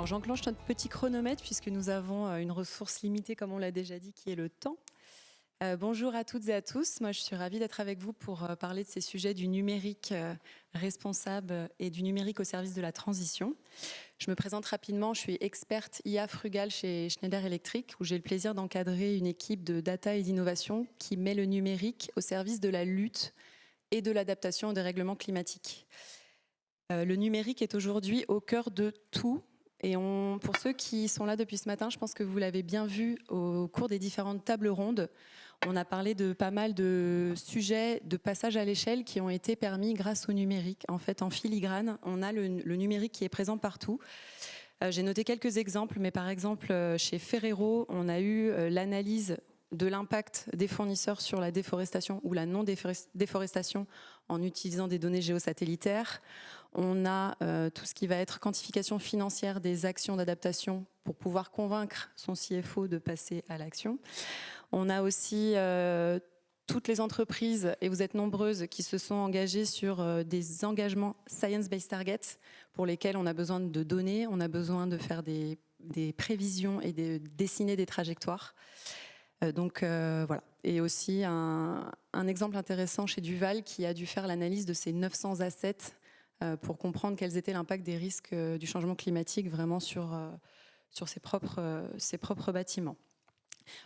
j'enclenche notre petit chronomètre puisque nous avons une ressource limitée, comme on l'a déjà dit, qui est le temps. Bonjour à toutes et à tous. Moi, je suis ravie d'être avec vous pour parler de ces sujets du numérique responsable et du numérique au service de la transition. Je me présente rapidement. Je suis experte IA frugale chez Schneider Electric, où j'ai le plaisir d'encadrer une équipe de data et d'innovation qui met le numérique au service de la lutte et de l'adaptation au dérèglement climatique. Le numérique est aujourd'hui au cœur de tout. Et pour ceux qui sont là depuis ce matin, je pense que vous l'avez bien vu au cours des différentes tables rondes. On a parlé de pas mal de sujets de passage à l'échelle qui ont été permis grâce au numérique. En fait, en filigrane, on a le numérique qui est présent partout. J'ai noté quelques exemples, mais par exemple, chez Ferrero, on a eu l'analyse de l'impact des fournisseurs sur la déforestation ou la non-déforestation en utilisant des données géosatellitaires. On a tout ce qui va être quantification financière des actions d'adaptation pour pouvoir convaincre son CFO de passer à l'action. On a aussi toutes les entreprises, et vous êtes nombreuses, qui se sont engagées sur des engagements Science-Based Targets pour lesquels on a besoin de données, on a besoin de faire des prévisions et de dessiner des trajectoires. Voilà. Et aussi un exemple intéressant chez Duval qui a dû faire l'analyse de ces 900 assets pour comprendre quels étaient l'impact des risques du changement climatique vraiment sur ses propres bâtiments.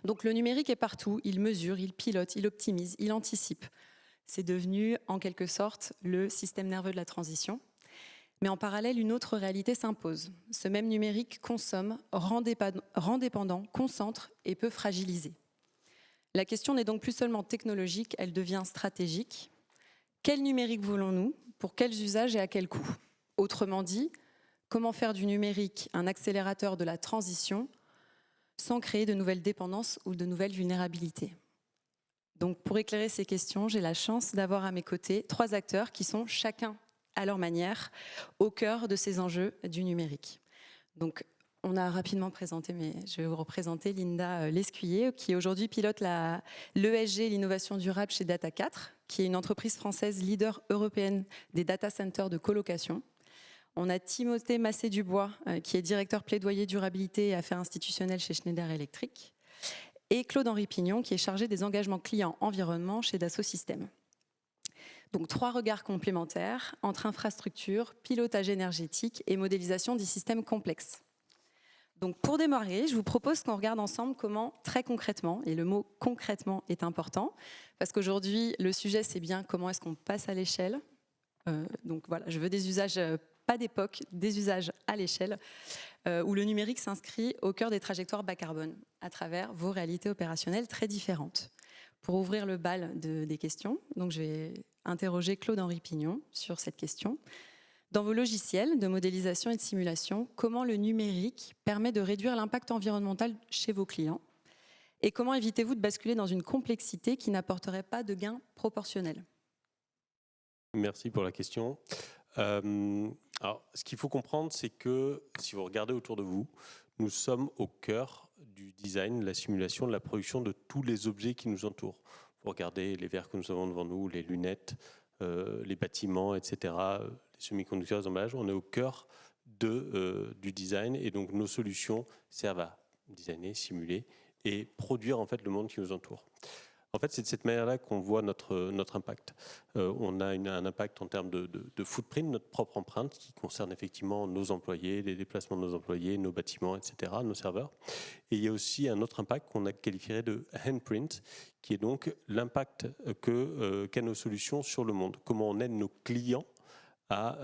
Donc le numérique est partout, il mesure, il pilote, il optimise, il anticipe. C'est devenu en quelque sorte le système nerveux de la transition. Mais en parallèle, une autre réalité s'impose. Ce même numérique consomme, rend dépendant, concentre et peut fragiliser. La question n'est donc plus seulement technologique, elle devient stratégique. Quel numérique voulons-nous? Pour quels usages et à quel coût? Autrement dit, comment faire du numérique un accélérateur de la transition sans créer de nouvelles dépendances ou de nouvelles vulnérabilités? Donc pour éclairer ces questions, j'ai la chance d'avoir à mes côtés 3 acteurs qui sont chacun à leur manière au cœur de ces enjeux du numérique. Donc on a rapidement présenté, mais je vais vous représenter Linda Lescuyer, qui aujourd'hui pilote l'ESG, l'innovation durable chez Data4, qui est une entreprise française leader européenne des data centers de colocation. On a Timothée Massé-Dubois, qui est directeur plaidoyer durabilité et affaires institutionnelles chez Schneider Electric. Et Claude-Henri Pignon, qui est chargé des engagements clients environnement chez Dassault Systèmes. Donc 3 regards complémentaires entre infrastructure, pilotage énergétique et modélisation des systèmes complexes. Donc pour démarrer, je vous propose qu'on regarde ensemble comment, très concrètement, et le mot concrètement est important, parce qu'aujourd'hui, le sujet c'est bien comment est-ce qu'on passe à l'échelle. Donc voilà, je veux des usages, pas d'époque, des usages à l'échelle, où le numérique s'inscrit au cœur des trajectoires bas carbone, à travers vos réalités opérationnelles très différentes. Pour ouvrir le bal des questions, donc je vais interroger Claude-Henri Pignon sur cette question. Dans vos logiciels de modélisation et de simulation, comment le numérique permet de réduire l'impact environnemental chez vos clients? Et comment évitez-vous de basculer dans une complexité qui n'apporterait pas de gains proportionnels? Merci pour la question. Alors, ce qu'il faut comprendre, c'est que si vous regardez autour de vous, nous sommes au cœur du design, de la simulation, de la production de tous les objets qui nous entourent. Vous regardez les verres que nous avons devant nous, les lunettes, les bâtiments, etc., les semi-conducteurs, les emballages. On est au cœur du design et donc nos solutions servent à designer, simuler et produire en fait le monde qui nous entoure. En fait, c'est de cette manière-là qu'on voit notre impact. On a un impact en termes de footprint, notre propre empreinte, qui concerne effectivement nos employés, les déplacements de nos employés, nos bâtiments, etc., nos serveurs. Et il y a aussi un autre impact qu'on a qualifié de handprint, qui est donc l'impact qu'a nos solutions sur le monde. Comment on aide nos clients à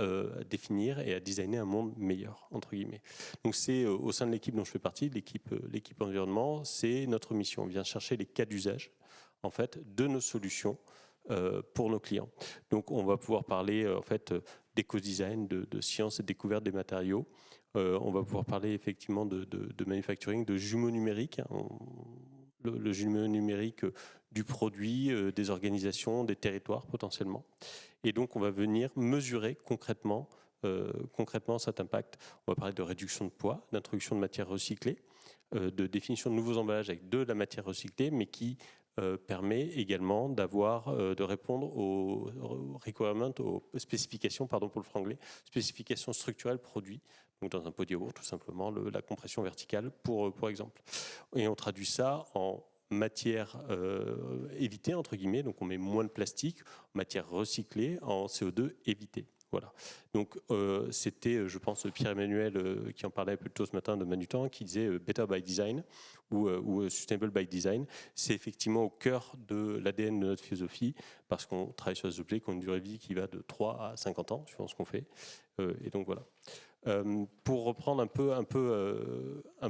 définir et à designer un monde meilleur, entre guillemets. Donc c'est au sein de l'équipe dont je fais partie, l'équipe environnement, c'est notre mission. On vient chercher les cas d'usage en fait, de nos solutions pour nos clients. Donc, on va pouvoir parler en fait d'éco-design, de science et de découverte des matériaux. On va pouvoir parler effectivement de manufacturing, de jumeaux numériques, le jumeau numérique du produit, des organisations, des territoires potentiellement. Et donc, on va venir mesurer concrètement cet impact. On va parler de réduction de poids, d'introduction de matières recyclées, de définition de nouveaux emballages avec de la matière recyclée, mais qui permet également de répondre aux requirements, aux spécifications, pardon pour le franglais, spécifications structurelles produits. Donc dans un pot de yaourt, tout simplement, la compression verticale, pour exemple. Et on traduit ça en matière évitée, entre guillemets, donc on met moins de plastique, matière recyclée, en CO2 évité. Voilà. Donc c'était, je pense, Pierre-Emmanuel qui en parlait un peu plus tôt ce matin de Manutan, qui disait Better by Design ou Sustainable by Design. C'est effectivement au cœur de l'ADN de notre philosophie, parce qu'on travaille sur des objets qui ont une durée de vie qui va de 3 à 50 ans, suivant ce qu'on fait. Et donc voilà. Pour reprendre un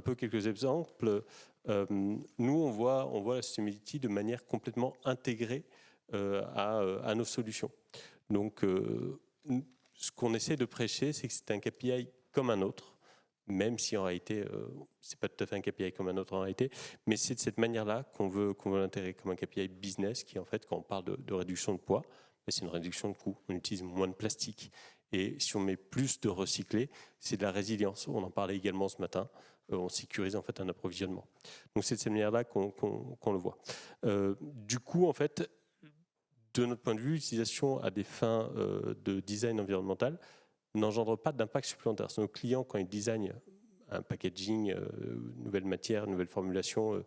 peu quelques exemples, nous on voit la sustainability de manière complètement intégrée à nos solutions. Donc ce qu'on essaie de prêcher, c'est que c'est un KPI comme un autre, même si en réalité c'est pas tout à fait un KPI comme un autre en réalité, mais c'est de cette manière-là qu'on veut l'intégrer comme un KPI business, qui en fait, quand on parle de réduction de poids, c'est une réduction de coût. On utilise moins de plastique. Et si on met plus de recyclé, c'est de la résilience. On en parlait également ce matin. On sécurise en fait un approvisionnement. Donc c'est de cette manière-là qu'on le voit. Du coup, en fait, de notre point de vue, l'utilisation à des fins de design environnemental n'engendre pas d'impact supplémentaire. Nos clients, quand ils designent un packaging, nouvelle matière, nouvelle formulation,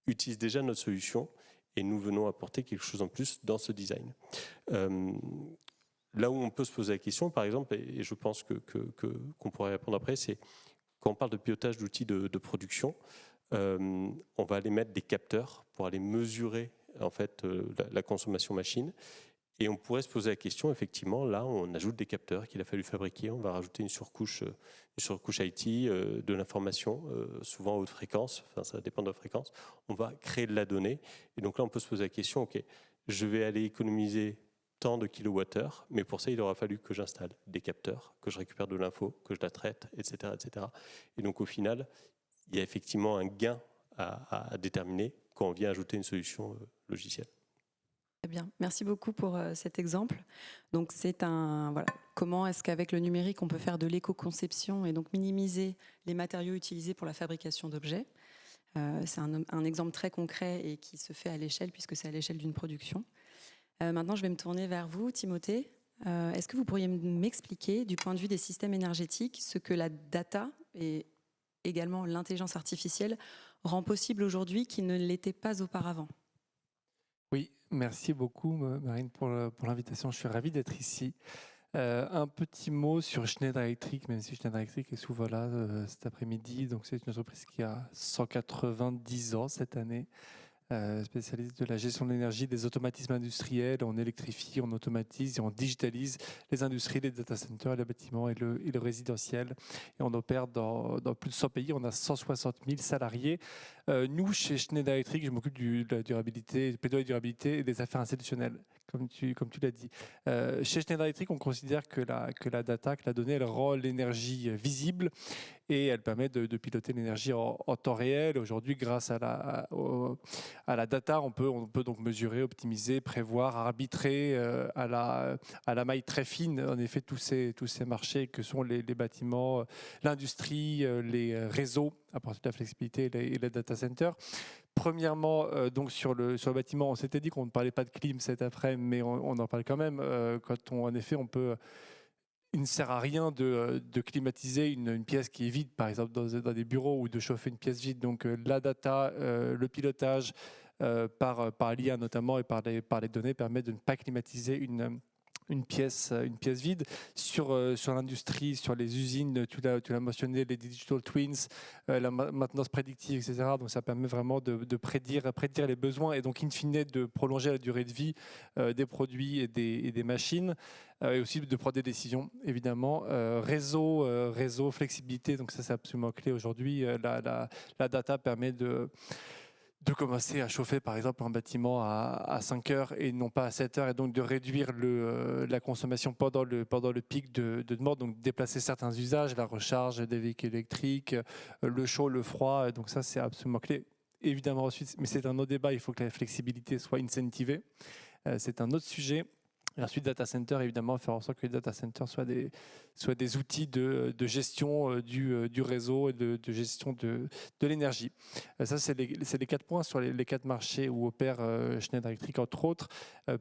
utilisent déjà notre solution et nous venons apporter quelque chose en plus dans ce design. Là où on peut se poser la question, par exemple, et je pense qu'on pourrait répondre après, c'est quand on parle de pilotage d'outils de production, on va aller mettre des capteurs pour aller mesurer en fait la consommation machine. Et on pourrait se poser la question, effectivement, là, on ajoute des capteurs qu'il a fallu fabriquer, on va rajouter une surcouche IT, de l'information, souvent à haute fréquence, enfin ça dépend de la fréquence, on va créer de la donnée. Et donc là, on peut se poser la question, ok, je vais aller économiser tant de kilowattheures, mais pour ça, il aura fallu que j'installe des capteurs, que je récupère de l'info, que je la traite, etc., etc. Et donc au final, il y a effectivement un gain à déterminer quand on vient ajouter une solution logicielle. Très bien, merci beaucoup pour cet exemple. Donc c'est comment est-ce qu'avec le numérique on peut faire de l'éco-conception et donc minimiser les matériaux utilisés pour la fabrication d'objets. C'est un exemple très concret et qui se fait à l'échelle puisque c'est à l'échelle d'une production. Maintenant je vais me tourner vers vous, Timothée. Est-ce que vous pourriez m'expliquer du point de vue des systèmes énergétiques ce que la data et également l'intelligence artificielle rend possible aujourd'hui qui ne l'était pas auparavant ? Oui, merci beaucoup Marine pour l'invitation, je suis ravi d'être ici. Un petit mot sur Schneider Electric, même si Schneider Electric est souvent là cet après-midi. Donc c'est une entreprise qui a 190 ans cette année, spécialiste de la gestion de l'énergie, des automatismes industriels. On électrifie, on automatise et on digitalise les industries, les data centers, les bâtiments et le résidentiel. Et on opère dans plus de 100 pays. On a 160 000 salariés. Nous, chez Schneider Electric, je m'occupe de la durabilité, plaidoyer durabilité et des affaires institutionnelles, comme tu l'as dit. Chez Schneider Electric, on considère que la data, que la donnée, elle rend l'énergie visible et elle permet de piloter l'énergie en temps réel. Aujourd'hui, grâce à la data, on peut donc mesurer, optimiser, prévoir, arbitrer à la maille très fine, en effet, tous ces marchés que sont les bâtiments, l'industrie, les réseaux, apporter de la flexibilité et les data centers. Premièrement, donc sur le bâtiment, on s'était dit qu'on ne parlait pas de clim cet après-midi, mais on en parle quand même. En effet, il ne sert à rien de climatiser une pièce qui est vide, par exemple dans des bureaux, ou de chauffer une pièce vide. Donc la data, le pilotage par l'IA notamment et par les données permet de ne pas climatiser une pièce vide. Sur l'industrie, sur les usines, tu l'as mentionné, les digital twins, la maintenance prédictive, etc. Donc ça permet vraiment de prédire les besoins et donc in fine de prolonger la durée de vie des produits et des machines. Et aussi de prendre des décisions, évidemment. Réseau, flexibilité, donc ça c'est absolument clé aujourd'hui. La data permet de commencer à chauffer par exemple un bâtiment à 5 heures et non pas à 7 heures, et donc de réduire la consommation pendant le pic de demande, donc déplacer certains usages, la recharge des véhicules électriques, le chaud, le froid, donc ça c'est absolument clé. Évidemment ensuite, mais c'est un autre débat, il faut que la flexibilité soit incentivée, c'est un autre sujet. Et ensuite, data center, évidemment, faire en sorte que les data centers soient des outils de gestion du réseau et de gestion de l'énergie. Ça, c'est les 4 points sur les 4 marchés où opère Schneider Electric, entre autres.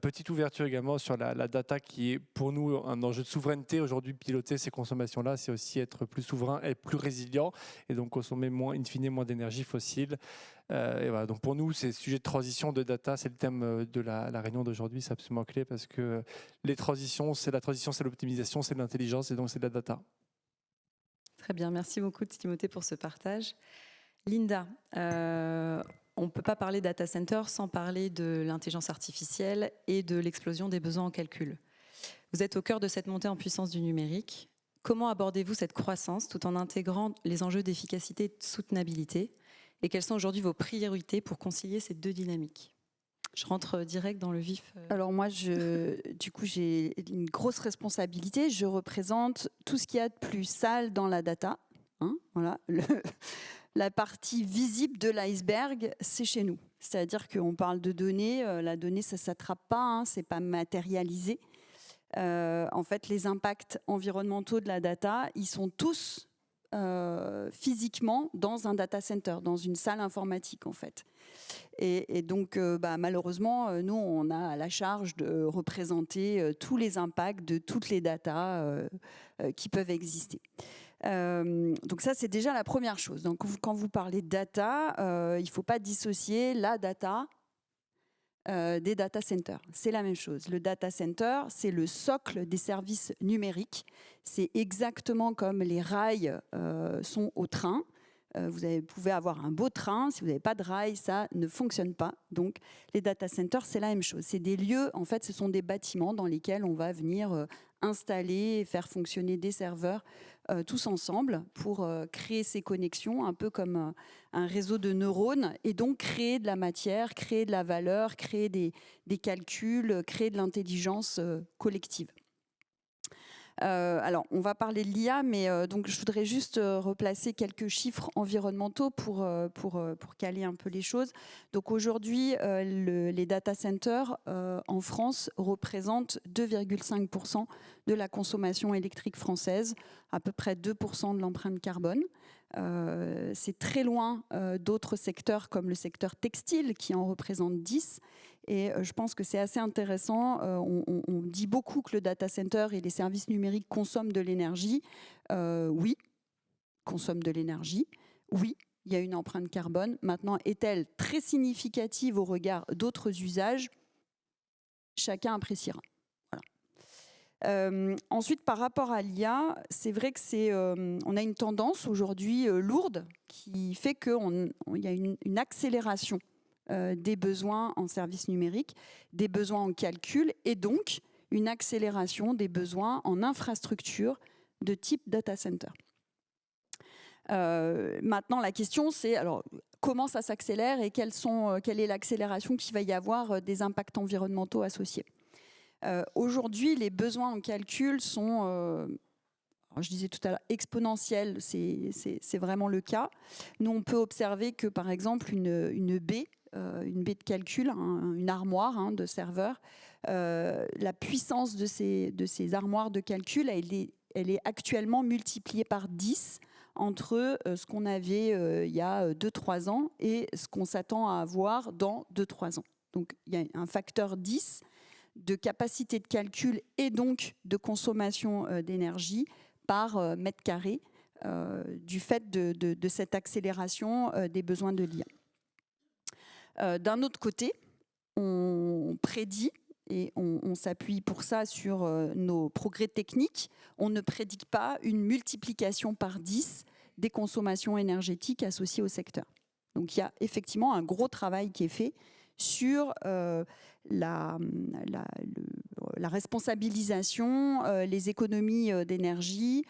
Petite ouverture également sur la data qui est pour nous un enjeu de souveraineté. Aujourd'hui, piloter ces consommations-là, c'est aussi être plus souverain, être plus résilient et donc consommer moins, in fine, moins d'énergie fossile. Et voilà, donc pour nous, c'est le sujet de transition de data, c'est le thème de la réunion d'aujourd'hui, c'est absolument clé parce que les transitions, c'est l'optimisation, c'est l'intelligence et donc c'est de la data. Très bien, merci beaucoup Timothée pour ce partage. Linda, on ne peut pas parler data center sans parler de l'intelligence artificielle et de l'explosion des besoins en calcul. Vous êtes au cœur de cette montée en puissance du numérique. Comment abordez-vous cette croissance tout en intégrant les enjeux d'efficacité et de soutenabilité? Et quelles sont aujourd'hui vos priorités pour concilier ces deux dynamiques? Je rentre direct dans le vif. Alors moi, du coup, j'ai une grosse responsabilité. Je représente tout ce qu'il y a de plus sale dans la data. Hein, voilà, la partie visible de l'iceberg, c'est chez nous. C'est-à-dire qu'on parle de données. La donnée, ça ne s'attrape pas, hein, c'est pas matérialisé. En fait, les impacts environnementaux de la data, ils sont tous physiquement dans un data center, dans une salle informatique en fait. Et donc malheureusement, nous on a la charge de représenter tous les impacts de toutes les datas qui peuvent exister. Donc ça c'est déjà la première chose. Donc quand vous parlez de data, il ne faut pas dissocier la data des data centers. C'est la même chose. Le data center, c'est le socle des services numériques. C'est exactement comme les rails sont au train. Vous pouvez avoir un beau train, si vous n'avez pas de rails, ça ne fonctionne pas. Donc les data centers, c'est la même chose. C'est des lieux, en fait, ce sont des bâtiments dans lesquels on va venir installer et faire fonctionner des serveurs tous ensemble pour créer ces connexions, un peu comme un réseau de neurones, et donc créer de la matière, créer de la valeur, créer des calculs, créer de l'intelligence collective. Alors, on va parler de l'IA, mais donc je voudrais juste replacer quelques chiffres environnementaux pour caler un peu les choses. Donc aujourd'hui, les data centers en France représentent 2,5% de la consommation électrique française, à peu près 2% de l'empreinte carbone. C'est très loin d'autres secteurs comme le secteur textile qui en représente 10%. Et je pense que c'est assez intéressant. On dit beaucoup que le data center et les services numériques consomment de l'énergie. Oui, consomment de l'énergie. Oui, il y a une empreinte carbone. Maintenant, est-elle très significative au regard d'autres usages? Chacun appréciera. Voilà. Ensuite, par rapport à l'IA, c'est vrai que on a une tendance aujourd'hui lourde qui fait qu'il y a une accélération des besoins en services numériques, des besoins en calcul et donc une accélération des besoins en infrastructure de type data center. Maintenant, la question c'est alors comment ça s'accélère et quelle est l'accélération qu'il va y avoir des impacts environnementaux associés. Aujourd'hui, les besoins en calcul sont je disais tout à l'heure, exponentiels, c'est vraiment le cas. Nous, on peut observer que, par exemple, une baie de calcul, une armoire de serveurs, la puissance de ces armoires de calcul, elle est actuellement multipliée par 10 entre ce qu'on avait il y a 2-3 ans et ce qu'on s'attend à avoir dans 2-3 ans. Donc, il y a un facteur 10 de capacité de calcul et donc de consommation d'énergie par mètre carré du fait de cette accélération des besoins de l'IA. D'un autre côté, on prédit, et on s'appuie pour ça sur nos progrès techniques, on ne prédit pas une multiplication par 10 des consommations énergétiques associées au secteur. Donc il y a effectivement un gros travail qui est fait sur la responsabilisation, les économies d'énergie,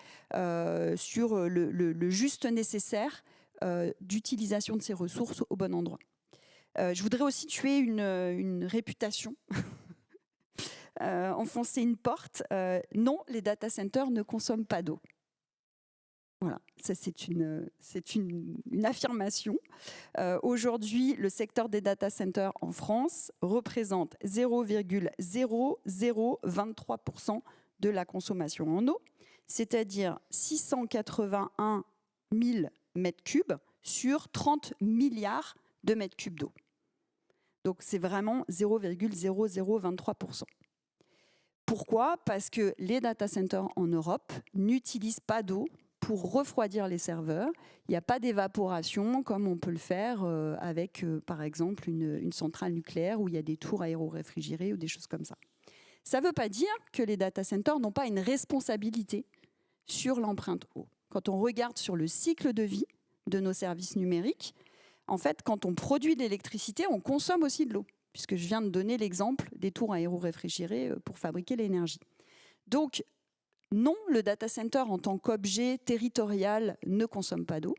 sur le juste nécessaire d'utilisation de ces ressources au bon endroit. Je voudrais aussi tuer une réputation, enfoncer une porte. Non, les data centers ne consomment pas d'eau. Voilà, ça c'est une affirmation. Aujourd'hui, le secteur des data centers en France représente 0,0023% de la consommation en eau, c'est-à-dire 681 000 mètres cubes sur 30 milliards de mètres cubes d'eau. Donc c'est vraiment 0,0023%. Pourquoi ? Parce que les data centers en Europe n'utilisent pas d'eau pour refroidir les serveurs. Il n'y a pas d'évaporation comme on peut le faire avec, par exemple, une centrale nucléaire où il y a des tours aéro-réfrigérées ou des choses comme ça. Ça ne veut pas dire que les data centers n'ont pas une responsabilité sur l'empreinte eau. Quand on regarde sur le cycle de vie de nos services numériques, en fait, quand on produit de l'électricité, on consomme aussi de l'eau, puisque je viens de donner l'exemple des tours aéro-réfrigérées pour fabriquer l'énergie. Donc, non, le data center en tant qu'objet territorial ne consomme pas d'eau.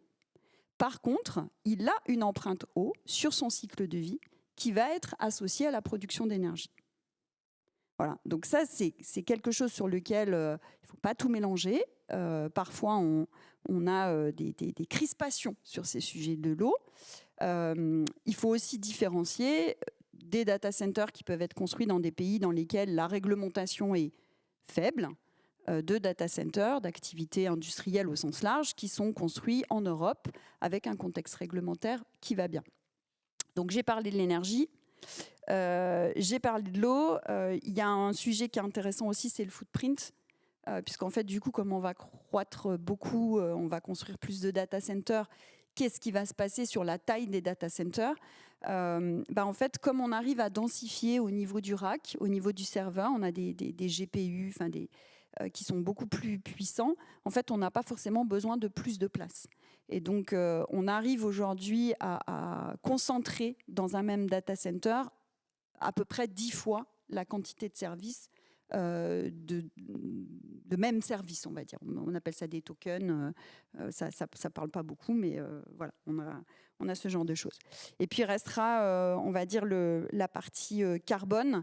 Par contre, il a une empreinte eau sur son cycle de vie qui va être associée à la production d'énergie. Voilà, donc ça, c'est quelque chose sur lequel il ne faut pas tout mélanger. Parfois, on a des crispations sur ces sujets de l'eau. Il faut aussi différencier des data centers qui peuvent être construits dans des pays dans lesquels la réglementation est faible, de data centers, d'activités industrielles au sens large, qui sont construits en Europe avec un contexte réglementaire qui va bien. Donc j'ai parlé de l'énergie, j'ai parlé de l'eau. Il y a un sujet qui est intéressant aussi, c'est le footprint, puisqu'en fait, du coup, comme on va croître beaucoup, on va construire plus de data centers. Qu'est-ce qui va se passer sur la taille des data centers ? En fait, comme on arrive à densifier au niveau du rack, au niveau du serveur, on a des GPU, qui sont beaucoup plus puissants. En fait, on n'a pas forcément besoin de plus de place. Et donc, on arrive aujourd'hui à concentrer dans un même data center à peu près 10 fois la quantité de services de même service, on va dire. On appelle ça des tokens. Ça ne parle pas beaucoup, mais voilà, on a ce genre de choses. Et puis, il restera, on va dire, la partie carbone.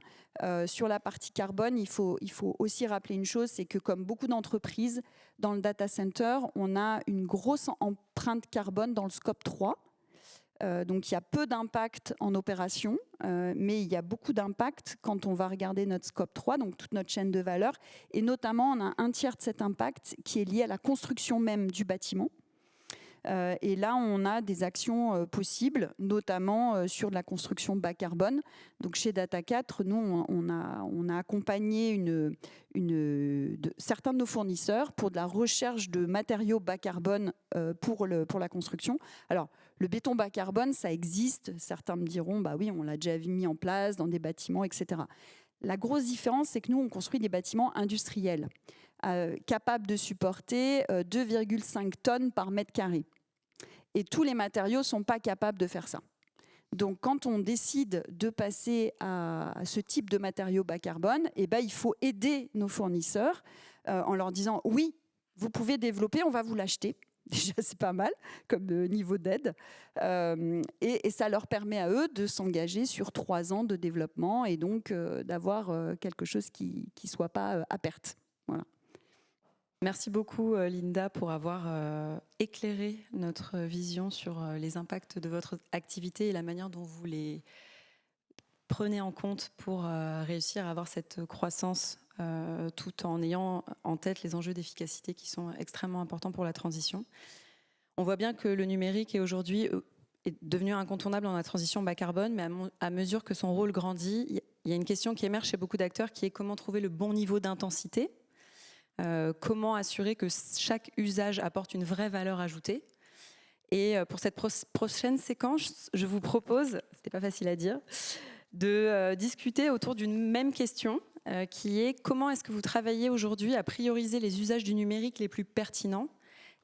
Sur la partie carbone, il faut aussi rappeler une chose, c'est que comme beaucoup d'entreprises, dans le data center, on a une grosse empreinte carbone dans le scope 3. Donc il y a peu d'impact en opération, mais il y a beaucoup d'impact quand on va regarder notre scope 3, donc toute notre chaîne de valeur. Et notamment, on a un tiers de cet impact qui est lié à la construction même du bâtiment. Et là, on a des actions possibles, notamment sur de la construction bas carbone. Donc chez Data4, nous, on a accompagné certains de nos fournisseurs pour de la recherche de matériaux bas carbone pour la construction. Alors, le béton bas carbone, ça existe. Certains me diront, bah oui, on l'a déjà mis en place dans des bâtiments, etc. La grosse différence, c'est que nous, on construit des bâtiments industriels capables de supporter 2,5 tonnes par mètre carré. Et tous les matériaux ne sont pas capables de faire ça. Donc, quand on décide de passer à ce type de matériaux bas carbone, il faut aider nos fournisseurs en leur disant « Oui, vous pouvez développer, on va vous l'acheter ». Déjà, c'est pas mal comme niveau d'aide. Et ça leur permet à eux de s'engager sur 3 ans de développement et donc d'avoir quelque chose qui ne soit pas à perte. Voilà. Merci beaucoup, Linda, pour avoir éclairé notre vision sur les impacts de votre activité et la manière dont vous les prenez en compte pour réussir à avoir cette croissance tout en ayant en tête les enjeux d'efficacité qui sont extrêmement importants pour la transition. On voit bien que le numérique est aujourd'hui devenu incontournable dans la transition bas carbone, mais à mesure que son rôle grandit, il y a une question qui émerge chez beaucoup d'acteurs qui est comment trouver le bon niveau d'intensité. Comment assurer que chaque usage apporte une vraie valeur ajoutée. Et pour cette prochaine séquence, je vous propose, c'était pas facile à dire, de discuter autour d'une même question qui est comment est-ce que vous travaillez aujourd'hui à prioriser les usages du numérique les plus pertinents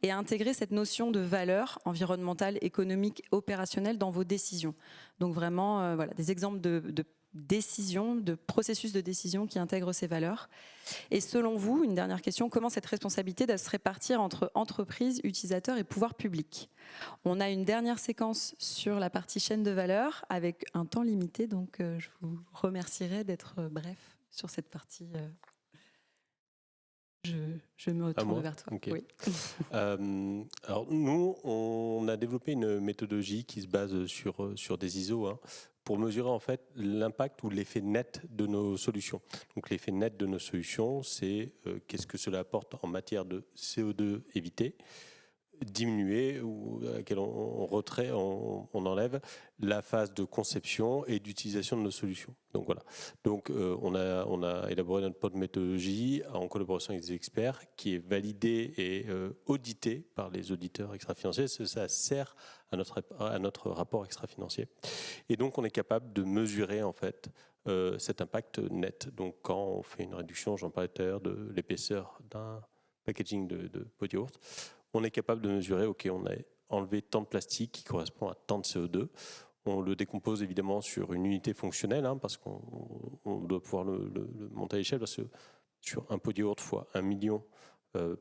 et à intégrer cette notion de valeur environnementale, économique, opérationnelle dans vos décisions. Donc vraiment, voilà, des exemples de décisions, de processus de décision qui intègrent ces valeurs. Et selon vous, une dernière question, comment cette responsabilité doit se répartir entre entreprises, utilisateurs et pouvoir public ? On a une dernière séquence sur la partie chaîne de valeur avec un temps limité, donc je vous remercierai d'être bref sur cette partie. Je me À retourne moi vers toi. Ok. Oui. Alors nous, on a développé une méthodologie qui se base sur des ISO hein, pour mesurer en fait l'impact ou l'effet net de nos solutions. Donc l'effet net de nos solutions, c'est qu'est-ce que cela apporte en matière de CO2 évité, diminuer ou à laquelle on enlève la phase de conception et d'utilisation de nos solutions. Donc voilà. Donc on a élaboré notre propre méthodologie en collaboration avec des experts qui est validée et auditée par les auditeurs extra-financiers. Ça sert à notre rapport extra-financier. Et donc on est capable de mesurer en fait cet impact net. Donc quand on fait une réduction, j'en parlais tout à l'heure, de l'épaisseur d'un packaging de pot de yaourt, on est capable de mesurer, ok, on a enlevé tant de plastique qui correspond à tant de CO2. On le décompose évidemment sur une unité fonctionnelle, hein, parce qu'on doit pouvoir le monter à l'échelle, parce que sur un pot de yaourt fois 1 million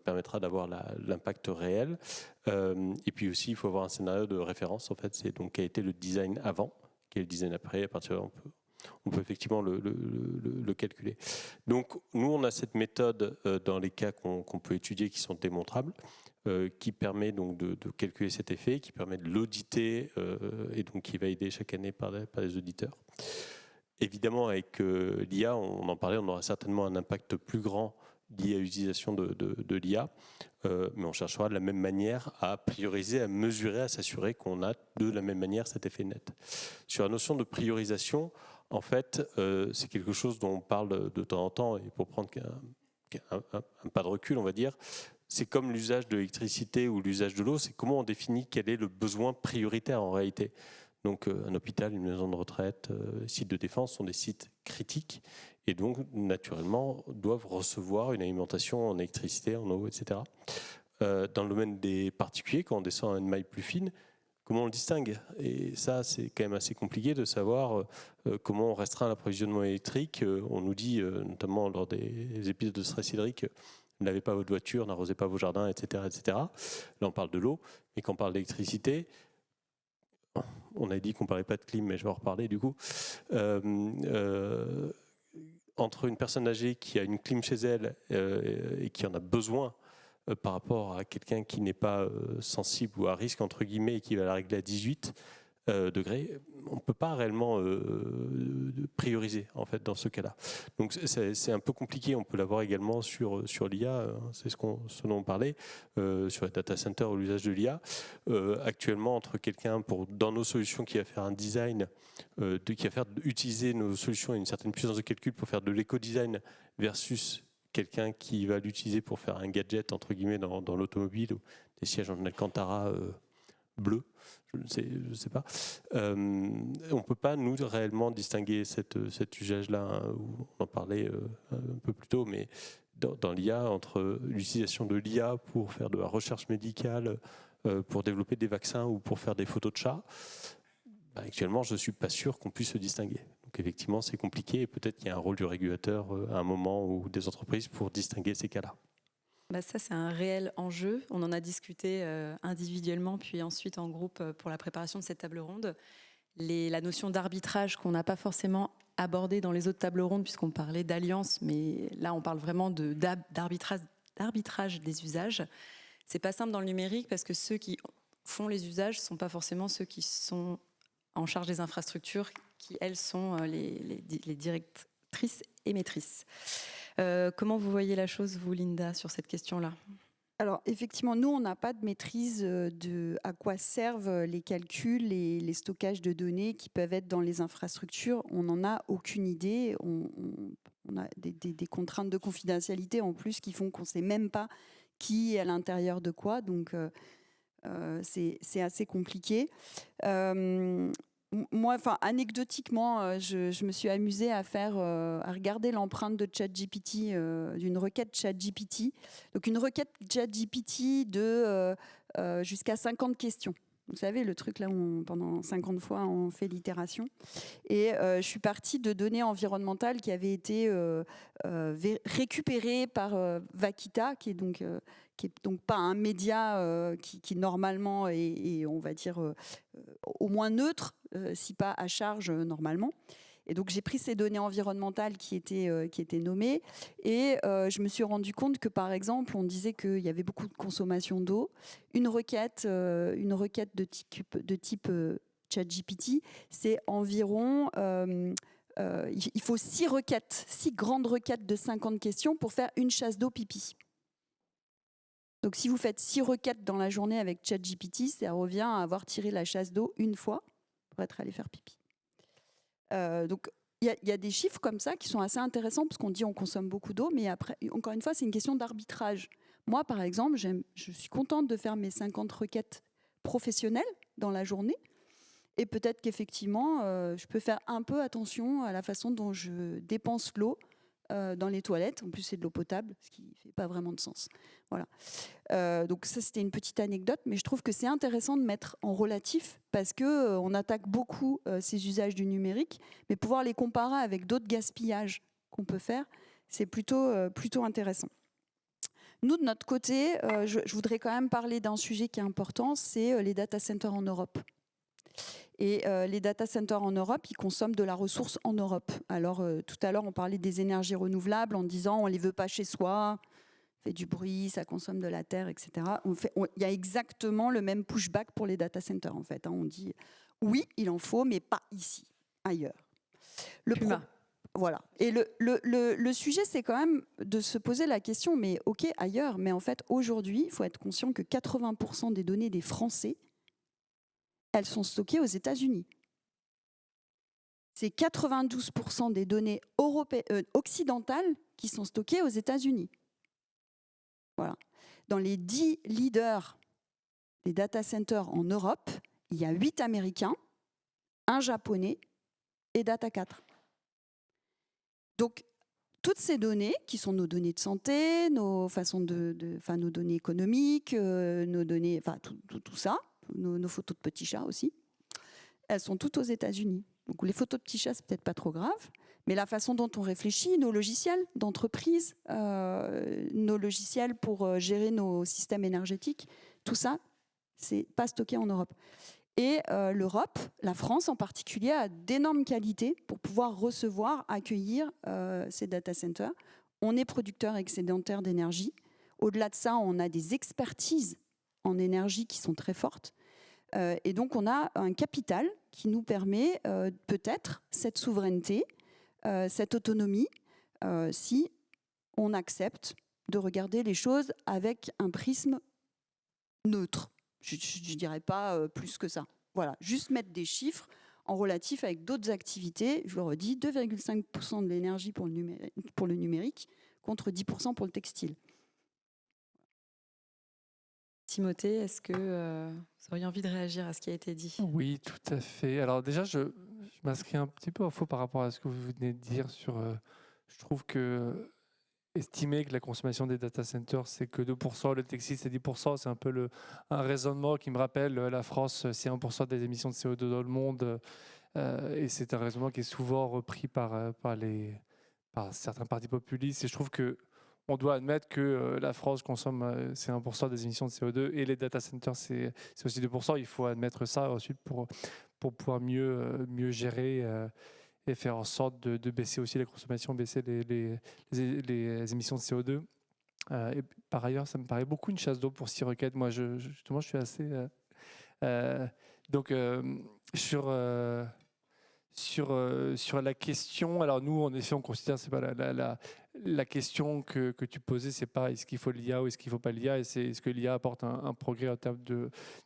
permettra d'avoir l'impact réel. Et puis aussi, il faut avoir un scénario de référence, en fait, c'est donc quel était le design avant, quel est le design après, à partir de là, on peut effectivement le calculer. Donc, nous, on a cette méthode dans les cas qu'on peut étudier qui sont démontrables, qui permet donc de calculer cet effet, qui permet de l'auditer et donc qui va aider chaque année par les auditeurs. Évidemment, avec l'IA, on en parlait, on aura certainement un impact plus grand lié à l'utilisation de l'IA, mais on cherchera de la même manière à prioriser, à mesurer, à s'assurer qu'on a de la même manière cet effet net. Sur la notion de priorisation, en fait, c'est quelque chose dont on parle de temps en temps, et pour prendre un pas de recul, on va dire, c'est comme l'usage de l'électricité ou l'usage de l'eau, c'est comment on définit quel est le besoin prioritaire en réalité. Donc un hôpital, une maison de retraite, sites de défense sont des sites critiques et donc naturellement doivent recevoir une alimentation en électricité, en eau, etc. Dans le domaine des particuliers, quand on descend à une maille plus fine, comment on le distingue? Et ça, c'est quand même assez compliqué de savoir comment on restreint l'approvisionnement électrique. On nous dit, notamment lors des épisodes de stress hydrique, ne lavez pas votre voiture, n'arrosez pas vos jardins, etc., etc. Là, on parle de l'eau, mais quand on parle d'électricité, on a dit qu'on ne parlait pas de clim, mais je vais en reparler du coup. Entre une personne âgée qui a une clim chez elle et qui en a besoin par rapport à quelqu'un qui n'est pas sensible ou à risque, entre guillemets, et qui va la régler à 18 degrés, on ne peut pas réellement prioriser en fait dans ce cas-là. Donc c'est un peu compliqué. On peut l'avoir également sur l'IA, c'est ce dont on parlait, sur les data centers ou l'usage de l'IA. Actuellement, entre quelqu'un dans nos solutions qui va faire un design, qui va faire utiliser nos solutions à une certaine puissance de calcul pour faire de l'éco-design versus quelqu'un qui va l'utiliser pour faire un gadget entre guillemets dans l'automobile ou des sièges en Alcantara bleu, je ne sais pas. On ne peut pas, nous, réellement distinguer cet usage-là, hein, où on en parlait un peu plus tôt, mais dans l'IA, entre l'utilisation de l'IA pour faire de la recherche médicale, pour développer des vaccins ou pour faire des photos de chats, actuellement, je ne suis pas sûr qu'on puisse se distinguer. Donc effectivement, c'est compliqué et peut-être qu'il y a un rôle du régulateur à un moment ou des entreprises pour distinguer ces cas-là. Ça, c'est un réel enjeu. On en a discuté individuellement, puis ensuite en groupe pour la préparation de cette table ronde. La notion d'arbitrage qu'on n'a pas forcément abordée dans les autres tables rondes, puisqu'on parlait d'alliance, mais là, on parle vraiment d'arbitrage des usages. C'est pas simple dans le numérique parce que ceux qui font les usages ne sont pas forcément ceux qui sont en charge des infrastructures, qui, elles, sont les directrices et maîtrises. Comment vous voyez la chose, vous, Linda, sur cette question-là? Alors, effectivement, nous, on n'a pas de maîtrise de à quoi servent les calculs et les stockages de données qui peuvent être dans les infrastructures. On n'en a aucune idée. On a des contraintes de confidentialité en plus qui font qu'on ne sait même pas qui est à l'intérieur de quoi. Donc, c'est assez compliqué. Moi, anecdotiquement, je me suis amusée à regarder l'empreinte de ChatGPT, d'une requête ChatGPT. Donc, une requête ChatGPT de jusqu'à 50 questions. Vous savez, le truc là où pendant 50 fois on fait l'itération. Et je suis partie de données environnementales qui avaient été récupérées par Vaquita, qui est donc pas un média qui normalement est, on va dire, au moins neutre, si pas à charge normalement. Et donc, j'ai pris ces données environnementales qui étaient nommées et je me suis rendu compte que, par exemple, on disait qu'il y avait beaucoup de consommation d'eau. Une requête de type ChatGPT, c'est environ... il faut 6 grandes requêtes de 50 questions pour faire une chasse d'eau pipi. Donc, si vous faites 6 requêtes dans la journée avec ChatGPT, ça revient à avoir tiré la chasse d'eau une fois pour être allé faire pipi. Donc, il y a des chiffres comme ça qui sont assez intéressants parce qu'on dit on consomme beaucoup d'eau, mais après, encore une fois, c'est une question d'arbitrage. Moi, par exemple, je suis contente de faire mes 50 requêtes professionnelles dans la journée. Et peut-être qu'effectivement, je peux faire un peu attention à la façon dont je dépense l'eau dans les toilettes. En plus, c'est de l'eau potable, ce qui ne fait pas vraiment de sens. Voilà. Donc ça, c'était une petite anecdote, mais je trouve que c'est intéressant de mettre en relatif parce qu'on attaque beaucoup ces usages du numérique, mais pouvoir les comparer avec d'autres gaspillages qu'on peut faire, c'est plutôt intéressant. Nous, de notre côté, je voudrais quand même parler d'un sujet qui est important, c'est les data centers en Europe. Et les data centers en Europe, ils consomment de la ressource en Europe. Alors, tout à l'heure, on parlait des énergies renouvelables en disant on ne les veut pas chez soi, ça fait du bruit, ça consomme de la terre, etc. Il y a exactement le même pushback pour les data centers, en fait. On dit oui, il en faut, mais pas ici, ailleurs. Voilà. Et le sujet, c'est quand même de se poser la question, mais ok, ailleurs, mais en fait, aujourd'hui, il faut être conscient que 80% des données des Français, elles sont stockées aux États-Unis. C'est 92% des données occidentales qui sont stockées aux États-Unis. Voilà. Dans les 10 leaders des data centers en Europe, il y a 8 Américains, 1 Japonais et Data 4. Donc, toutes ces données, qui sont nos données de santé, nos données économiques, nos données, tout ça, nos photos de petits chats aussi, elles sont toutes aux États-Unis. Donc les photos de petits chats, c'est peut-être pas trop grave, mais la façon dont on réfléchit, nos logiciels d'entreprise, nos logiciels pour gérer nos systèmes énergétiques, tout ça, c'est pas stocké en Europe. Et l'Europe, la France en particulier, a d'énormes qualités pour pouvoir recevoir, accueillir ces data centers. On est producteur excédentaire d'énergie. Au-delà de ça, on a des expertises en énergie qui sont très fortes. Et donc, on a un capital qui nous permet peut-être cette souveraineté, cette autonomie, si on accepte de regarder les choses avec un prisme neutre. Je ne dirais pas plus que ça. Voilà, juste mettre des chiffres en relatif avec d'autres activités. Je le redis, 2,5% de l'énergie pour le numérique contre 10% pour le textile. Timothée, est-ce que vous auriez envie de réagir à ce qui a été dit ? Oui, tout à fait. Alors déjà, je m'inscris un petit peu en faux par rapport à ce que vous venez de dire sur... je trouve que estimer que la consommation des data centers, c'est que 2%, le textile, c'est 10%, c'est un peu un raisonnement qui me rappelle la France, c'est 1% des émissions de CO2 dans le monde. Et c'est un raisonnement qui est souvent repris par certains partis populistes. Et je trouve qu'on doit admettre que la France consomme c'est 1% des émissions de CO2 et les data centers, c'est aussi 2%. Il faut admettre ça ensuite pour pouvoir mieux gérer et faire en sorte de baisser aussi la consommation, baisser les émissions de CO2. Et par ailleurs, ça me paraît beaucoup une chasse d'eau pour 6 requêtes. Moi, justement, je suis assez... Sur la question, alors nous, en effet, on considère, c'est pas la question que tu posais, c'est pas est-ce qu'il faut l'IA ou est-ce qu'il ne faut pas l'IA, et c'est est-ce que l'IA apporte un progrès en termes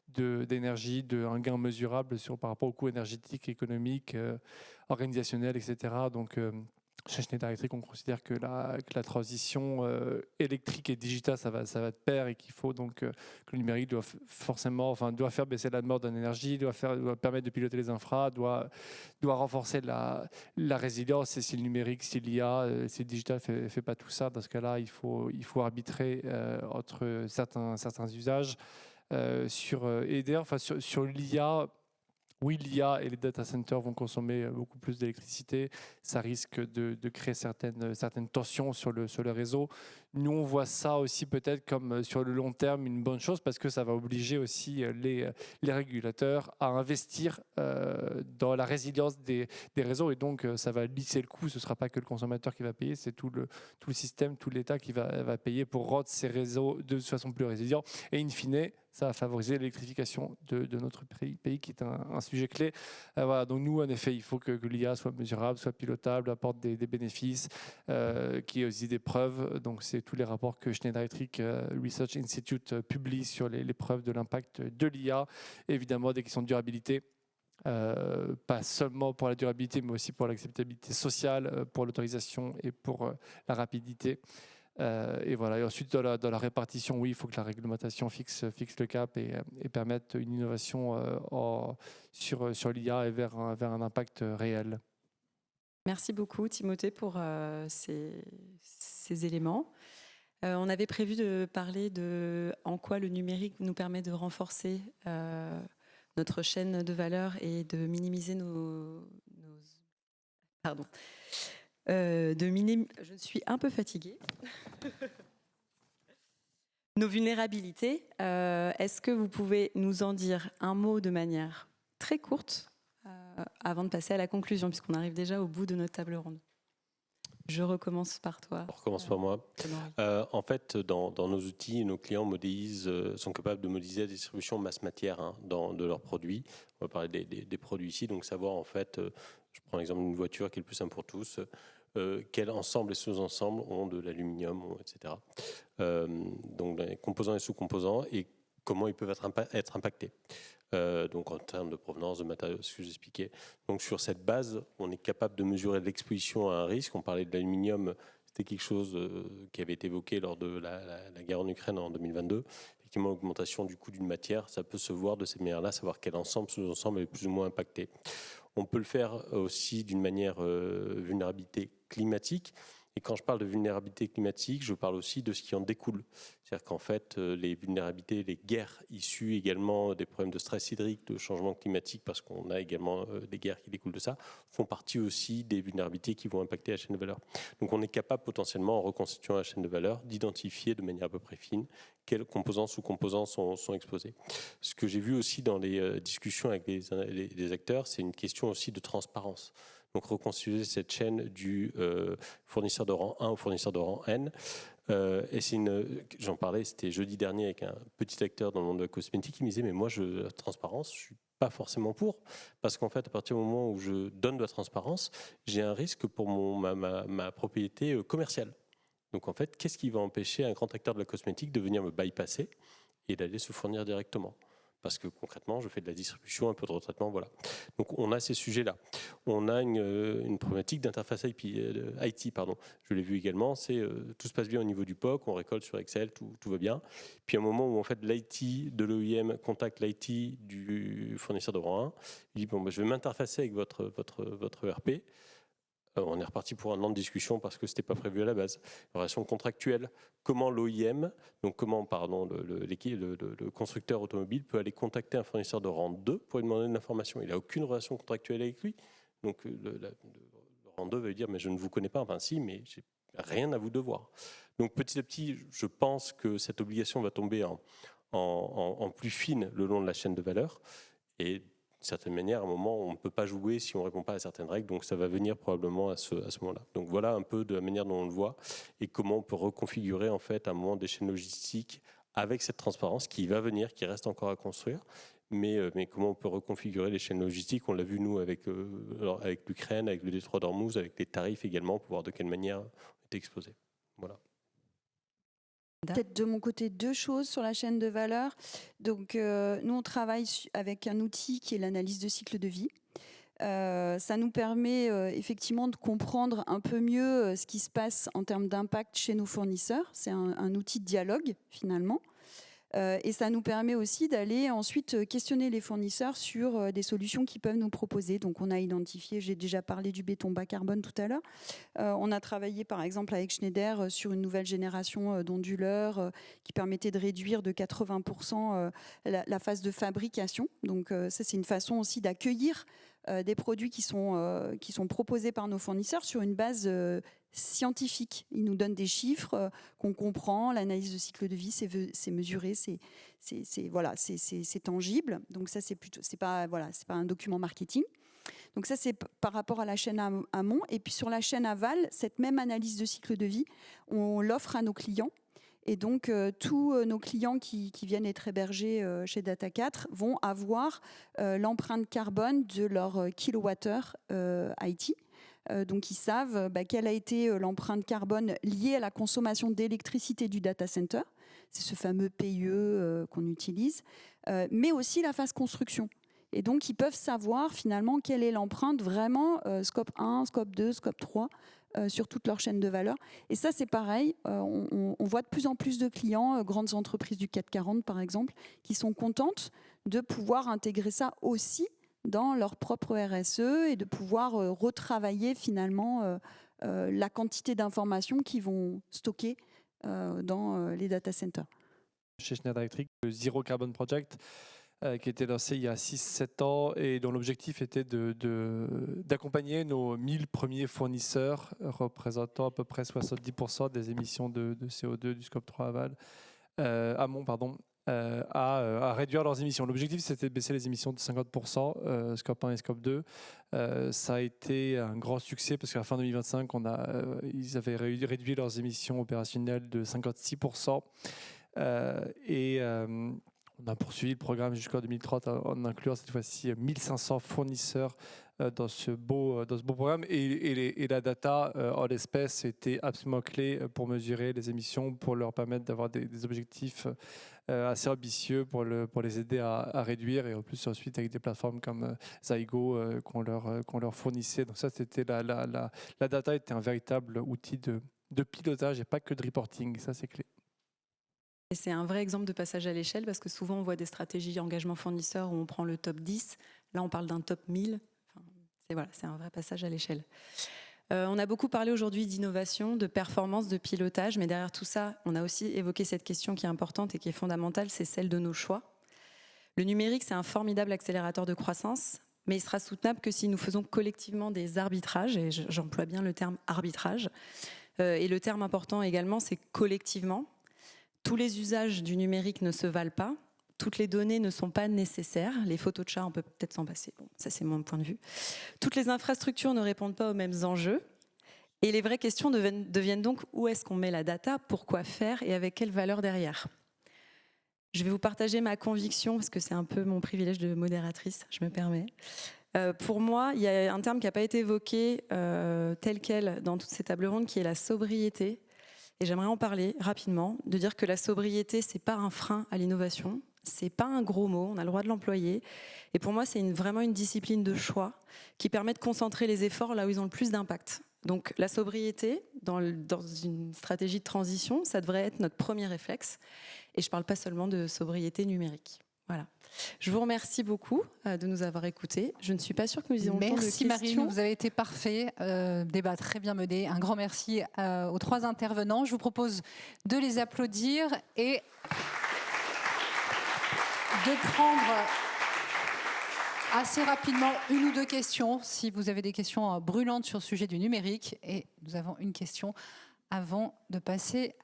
d'énergie, un gain mesurable par rapport au coût énergétique, économique, organisationnel, etc. Donc, chez Schneider Electric, on considère que la transition électrique et digitale, ça va de pair, et qu'il faut donc que le numérique doit faire baisser la demande en énergie, doit permettre de piloter les infras, doit renforcer la résilience. Et si le numérique, si l'IA, si le digital fait pas tout ça, dans ce cas-là, il faut arbitrer entre certains usages. Et d'ailleurs, sur l'IA, Oui, l'IA et les data centers vont consommer beaucoup plus d'électricité. Ça risque de créer certaines tensions sur le réseau. Nous, on voit ça aussi peut-être comme sur le long terme une bonne chose parce que ça va obliger aussi les régulateurs à investir dans la résilience des réseaux et donc ça va lisser le coût. Ce ne sera pas que le consommateur qui va payer, c'est tout le système, tout l'État qui va payer pour rendre ces réseaux de façon plus résiliente. Et in fine, ça va favoriser l'électrification de notre pays qui est un sujet clé. Voilà, donc nous, en effet, il faut que l'IA soit mesurable, soit pilotable, apporte des bénéfices, qu'il y ait aussi des preuves. Donc c'est tous les rapports que Schneider Electric Research Institute publie sur les preuves de l'impact de l'IA. Évidemment, des questions de durabilité. Pas seulement pour la durabilité, mais aussi pour l'acceptabilité sociale, pour l'autorisation et pour la rapidité. Et voilà. Et ensuite, dans la répartition, oui, il faut que la réglementation fixe le cap et permette une innovation sur l'IA et vers un impact réel. Merci beaucoup, Timothée, pour ces éléments. On avait prévu de parler de en quoi le numérique nous permet de renforcer notre chaîne de valeur et de minimiser Pardon. Je suis un peu fatiguée. Nos vulnérabilités, est-ce que vous pouvez nous en dire un mot de manière très courte avant de passer à la conclusion, puisqu'on arrive déjà au bout de notre table ronde? Je recommence par toi. On recommence par moi. En fait, dans nos outils, nos clients sont capables de modéliser la distribution masse matière de leurs produits. On va parler des produits ici, donc savoir en fait, je prends l'exemple d'une voiture qui est le plus simple pour tous, quel ensemble et sous-ensembles ont de l'aluminium, etc. Donc les composants et sous-composants et comment ils peuvent être impactés. Donc en termes de provenance de matériaux, ce que j'expliquais. Donc sur cette base, on est capable de mesurer l'exposition à un risque. On parlait de l'aluminium, c'était quelque chose qui avait été évoqué lors de la guerre en Ukraine en 2022. Effectivement, l'augmentation du coût d'une matière, ça peut se voir de cette manière-là, savoir quel ensemble, sous-ensemble est plus ou moins impacté. On peut le faire aussi d'une manière vulnérabilité climatique. Et quand je parle de vulnérabilité climatique, je parle aussi de ce qui en découle. C'est-à-dire qu'en fait, les vulnérabilités, les guerres issues également des problèmes de stress hydrique, de changement climatique, parce qu'on a également des guerres qui découlent de ça, font partie aussi des vulnérabilités qui vont impacter la chaîne de valeur. Donc on est capable potentiellement, en reconstituant la chaîne de valeur, d'identifier de manière à peu près fine quels composants, sous-composants sont exposés. Ce que j'ai vu aussi dans les discussions avec les acteurs, c'est une question aussi de transparence. Donc reconstituer cette chaîne du fournisseur de rang 1 au fournisseur de rang N. Et j'en parlais, c'était jeudi dernier avec un petit acteur dans le monde de la cosmétique qui me disait mais moi la transparence, je suis pas forcément pour, parce qu'en fait à partir du moment où je donne de la transparence, j'ai un risque pour ma propriété commerciale. Donc en fait, qu'est-ce qui va empêcher un grand acteur de la cosmétique de venir me bypasser et d'aller se fournir directement ? Parce que concrètement, je fais de la distribution, un peu de retraitement, voilà. Donc on a ces sujets-là. On a une problématique d'interface IT, pardon. Je l'ai vu également, tout se passe bien au niveau du POC, on récolte sur Excel, tout va bien. Puis à un moment où en fait l'IT de l'OIM contacte l'IT du fournisseur de rang 1, il dit bon, je vais m'interfacer avec votre ERP. On est reparti pour un an de discussion parce que ce n'était pas prévu à la base. Relation contractuelle, comment l'OIM, donc comment le constructeur automobile peut aller contacter un fournisseur de rang 2 pour lui demander de l'information. Il n'a aucune relation contractuelle avec lui. Donc le rang 2 veut dire mais je ne vous connais pas, enfin si, mais j'ai rien à vous devoir. Donc petit à petit, je pense que cette obligation va tomber en plus fine le long de la chaîne de valeur. Et d'une certaine manière, à un moment, on ne peut pas jouer si on ne répond pas à certaines règles, donc ça va venir probablement à ce moment-là. Donc voilà un peu de la manière dont on le voit et comment on peut reconfigurer en fait à un moment des chaînes logistiques avec cette transparence qui va venir, qui reste encore à construire, mais comment on peut reconfigurer les chaînes logistiques. On l'a vu nous avec l'Ukraine, avec le détroit d'Ormuz, avec les tarifs également, pour voir de quelle manière on est exposé. Voilà. Peut-être de mon côté 2 choses sur la chaîne de valeur. Donc, nous, on travaille avec un outil qui est l'analyse de cycle de vie. Ça nous permet effectivement de comprendre un peu mieux ce qui se passe en termes d'impact chez nos fournisseurs. C'est un outil de dialogue finalement. Et ça nous permet aussi d'aller ensuite questionner les fournisseurs sur des solutions qu'ils peuvent nous proposer. Donc on a identifié, j'ai déjà parlé du béton bas carbone tout à l'heure. On a travaillé par exemple avec Schneider sur une nouvelle génération d'onduleurs qui permettait de réduire de 80% la phase de fabrication. Donc ça c'est une façon aussi d'accueillir des produits qui sont proposés par nos fournisseurs sur une base scientifique. Ils nous donnent des chiffres qu'on comprend, l'analyse de cycle de vie, c'est mesuré, c'est tangible. Donc ça, c'est pas un document marketing. Donc ça, c'est par rapport à la chaîne amont. Et puis sur la chaîne aval, cette même analyse de cycle de vie, on l'offre à nos clients. Et donc, tous nos clients qui viennent être hébergés chez Data4 vont avoir l'empreinte carbone de leur kilowattheure IT. Donc, ils savent quelle a été l'empreinte carbone liée à la consommation d'électricité du data center. C'est ce fameux PIE qu'on utilise, mais aussi la phase construction. Et donc, ils peuvent savoir finalement quelle est l'empreinte vraiment scope 1, scope 2, scope 3 sur toute leur chaîne de valeur. Et ça, c'est pareil. On voit de plus en plus de clients, grandes entreprises du CAC 40 par exemple, qui sont contentes de pouvoir intégrer ça aussi dans leur propre RSE et de pouvoir retravailler finalement la quantité d'informations qu'ils vont stocker dans les data centers. Chez Schneider Electric, le Zero Carbon Project, qui a été lancé il y a 6-7 ans et dont l'objectif était d'accompagner nos 1000 premiers fournisseurs représentant à peu près 70% des émissions de CO2 du scope 3 amont, à réduire leurs émissions. L'objectif, c'était de baisser les émissions de 50%, scope 1 et scope 2. Ça a été un grand succès parce qu'à la fin 2025, ils avaient réduit leurs émissions opérationnelles de 56%. On a poursuivi le programme jusqu'en 2030 en incluant cette fois-ci 1500 fournisseurs dans ce beau programme. Et la data, en l'espèce, était absolument clé pour mesurer les émissions, pour leur permettre d'avoir des objectifs assez ambitieux pour les aider à réduire. Et en plus, ensuite, avec des plateformes comme Zygo qu'on leur fournissait. Donc ça, c'était la data était un véritable outil de pilotage et pas que de reporting. Ça, c'est clé. Et c'est un vrai exemple de passage à l'échelle parce que souvent on voit des stratégies engagement fournisseur où on prend le top 10. Là, on parle d'un top 1000. C'est un vrai passage à l'échelle. On a beaucoup parlé aujourd'hui d'innovation, de performance, de pilotage, mais derrière tout ça, on a aussi évoqué cette question qui est importante et qui est fondamentale, c'est celle de nos choix. Le numérique, c'est un formidable accélérateur de croissance, mais il sera soutenable que si nous faisons collectivement des arbitrages, et j'emploie bien le terme arbitrage. Et le terme important également, c'est collectivement. Tous les usages du numérique ne se valent pas. Toutes les données ne sont pas nécessaires. Les photos de chats, on peut peut-être s'en passer. Bon, ça, c'est mon point de vue. Toutes les infrastructures ne répondent pas aux mêmes enjeux. Et les vraies questions deviennent donc où est-ce qu'on met la data, pourquoi faire et avec quelle valeur derrière. Je vais vous partager ma conviction, parce que c'est un peu mon privilège de modératrice, je me permets. Pour moi, il y a un terme qui n'a pas été évoqué tel quel dans toutes ces tables rondes, qui est la sobriété. Et j'aimerais en parler rapidement, de dire que la sobriété, c'est pas un frein à l'innovation, c'est pas un gros mot, on a le droit de l'employer. Et pour moi, c'est vraiment une discipline de choix qui permet de concentrer les efforts là où ils ont le plus d'impact. Donc la sobriété, dans une stratégie de transition, ça devrait être notre premier réflexe. Et je ne parle pas seulement de sobriété numérique. Voilà. Je vous remercie beaucoup de nous avoir écoutés. Je ne suis pas sûre que nous ayons le temps de questions. Merci Marine, vous avez été parfait. Débat très bien mené. Un grand merci aux trois intervenants. Je vous propose de les applaudir et de prendre assez rapidement une ou deux questions, si vous avez des questions brûlantes sur le sujet du numérique. Et nous avons une question avant de passer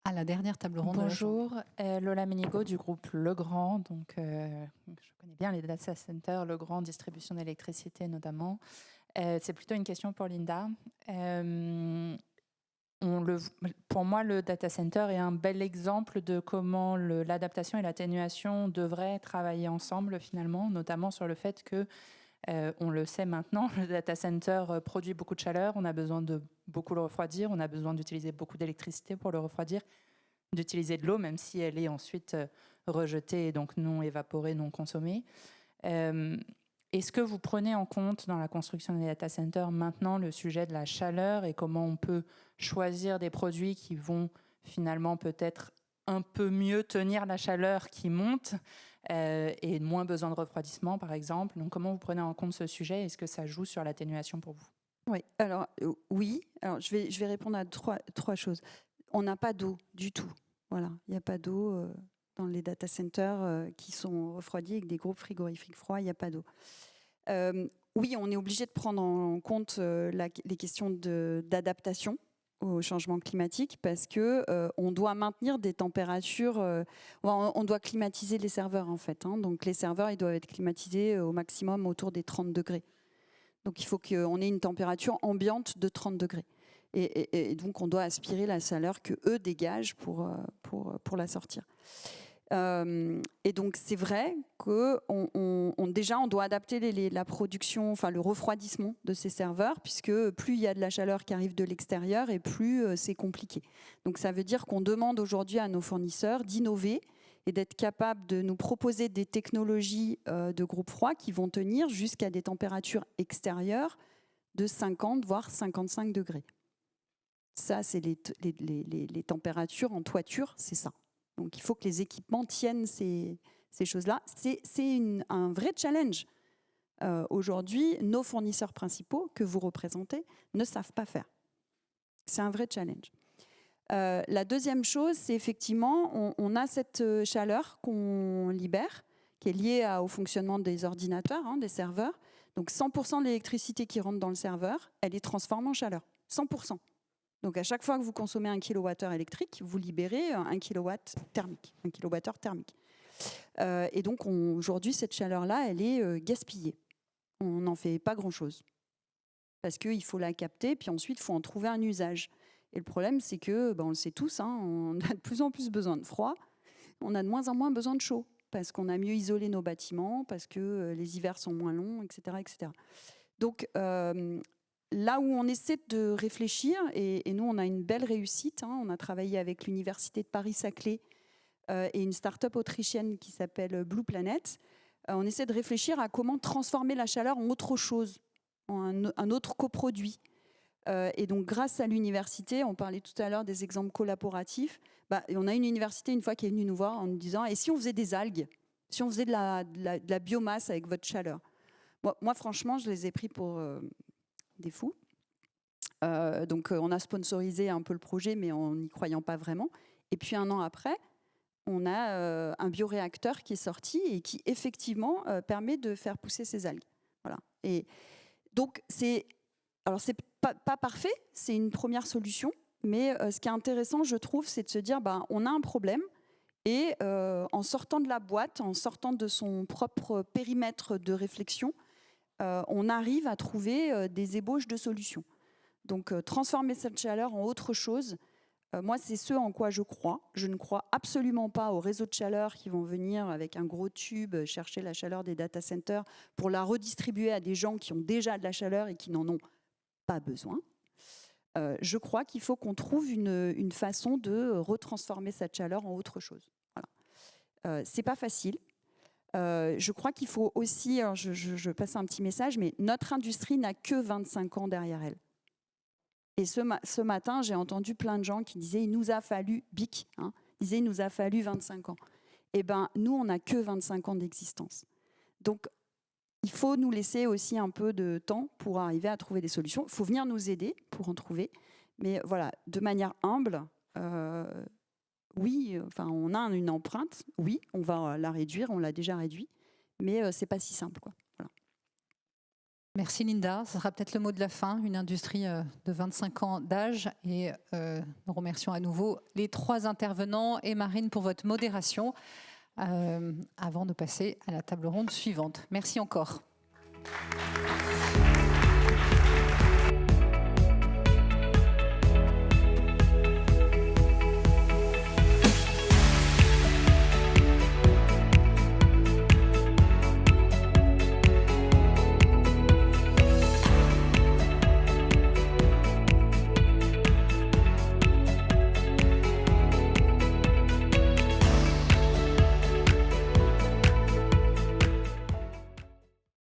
à la dernière table ronde. Bonjour, Lola Ménigo du groupe Legrand. Donc, je connais bien les data centers, Legrand, distribution d'électricité notamment. C'est plutôt une question pour Linda. Pour moi, le data center est un bel exemple de comment l'adaptation et l'atténuation devraient travailler ensemble finalement, notamment sur le fait que, on le sait maintenant, le data center produit beaucoup de chaleur, on a besoin de beaucoup le refroidir, on a besoin d'utiliser beaucoup d'électricité pour le refroidir, d'utiliser de l'eau, même si elle est ensuite rejetée et donc non évaporée, non consommée. Est-ce que vous prenez en compte dans la construction des data centers maintenant le sujet de la chaleur et comment on peut choisir des produits qui vont finalement peut-être un peu mieux tenir la chaleur qui monte et moins besoin de refroidissement, par exemple. Donc, comment vous prenez en compte ce sujet? Est-ce que ça joue sur l'atténuation pour vous? Oui, alors oui. Alors je vais répondre à trois choses. On n'a pas d'eau du tout. Voilà, il n'y a pas d'eau dans les data centers qui sont refroidis avec des groupes frigorifiques froids. Il n'y a pas d'eau. Oui, on est obligé de prendre en compte les questions d'adaptation au changement climatique parce que on doit maintenir des températures. On doit climatiser les serveurs en fait. Donc les serveurs, ils doivent être climatisés au maximum autour des 30 degrés. Donc il faut qu'on ait une température ambiante de 30 degrés. Et donc on doit aspirer la chaleur que eux dégagent pour la sortir. Et donc c'est vrai que déjà on doit adapter la production, enfin le refroidissement de ces serveurs, puisque plus il y a de la chaleur qui arrive de l'extérieur et plus c'est compliqué. Donc ça veut dire qu'on demande aujourd'hui à nos fournisseurs d'innover et d'être capables de nous proposer des technologies de groupe froid qui vont tenir jusqu'à des températures extérieures de 50 voire 55 degrés. Ça, c'est les températures en toiture, c'est ça. Donc il faut que les équipements tiennent ces choses-là. C'est un vrai challenge. Aujourd'hui, nos fournisseurs principaux que vous représentez ne savent pas faire. C'est un vrai challenge. La deuxième chose, c'est effectivement, on a cette chaleur qu'on libère, qui est liée au fonctionnement des ordinateurs, des serveurs. Donc 100% de l'électricité qui rentre dans le serveur, elle est transformée en chaleur. 100%. Donc à chaque fois que vous consommez 1 kWh électrique, vous libérez 1 kW thermique, 1 kWh thermique. Et donc aujourd'hui, cette chaleur-là, elle est gaspillée. On n'en fait pas grand-chose. Parce qu'il faut la capter, puis ensuite, il faut en trouver un usage. Et le problème, c'est que, on le sait tous, on a de plus en plus besoin de froid, on a de moins en moins besoin de chaud, parce qu'on a mieux isolé nos bâtiments, parce que les hivers sont moins longs, etc. etc. Donc, là où on essaie de réfléchir, et nous, on a une belle réussite, on a travaillé avec l'Université de Paris-Saclay et une start-up autrichienne qui s'appelle Blue Planet, on essaie de réfléchir à comment transformer la chaleur en autre chose, en un autre coproduit. Et donc, grâce à l'université, on parlait tout à l'heure des exemples collaboratifs, et on a une université, une fois, qui est venue nous voir en nous disant « Et si on faisait des algues? Si on faisait de la biomasse avec votre chaleur ?» Moi, franchement, je les ai pris pour des fous. Donc, on a sponsorisé un peu le projet, mais en n'y croyant pas vraiment. Et puis, 1 an après, on a un bioréacteur qui est sorti et qui, effectivement, permet de faire pousser ces algues. Voilà. Et donc, c'est pas parfait, c'est une première solution, mais ce qui est intéressant, je trouve, c'est de se dire, on a un problème, et en sortant de la boîte, en sortant de son propre périmètre de réflexion, on arrive à trouver des ébauches de solutions. Donc, transformer cette chaleur en autre chose, moi, c'est ce en quoi je crois. Je ne crois absolument pas aux réseaux de chaleur qui vont venir avec un gros tube chercher la chaleur des data centers pour la redistribuer à des gens qui ont déjà de la chaleur et qui n'en ont pas besoin. Je crois qu'il faut qu'on trouve une façon de retransformer cette chaleur en autre chose. Voilà. C'est pas facile. Je crois qu'il faut aussi, alors je passe un petit message, mais notre industrie n'a que 25 ans derrière elle. Et ce matin, j'ai entendu plein de gens qui disaient « il nous a fallu, BIC, disaient « il nous a fallu 25 ans ». Eh bien, nous, on n'a que 25 ans d'existence. Donc, il faut nous laisser aussi un peu de temps pour arriver à trouver des solutions. Il faut venir nous aider pour en trouver. Mais voilà, de manière humble, oui, on a une empreinte, oui, on va la réduire, on l'a déjà réduit, mais ce n'est pas si simple, quoi. Voilà. Merci Linda. Ce sera peut-être le mot de la fin, une industrie de 25 ans d'âge. Et nous remercions à nouveau les 3 intervenants et Marine pour votre modération avant de passer à la table ronde suivante. Merci encore.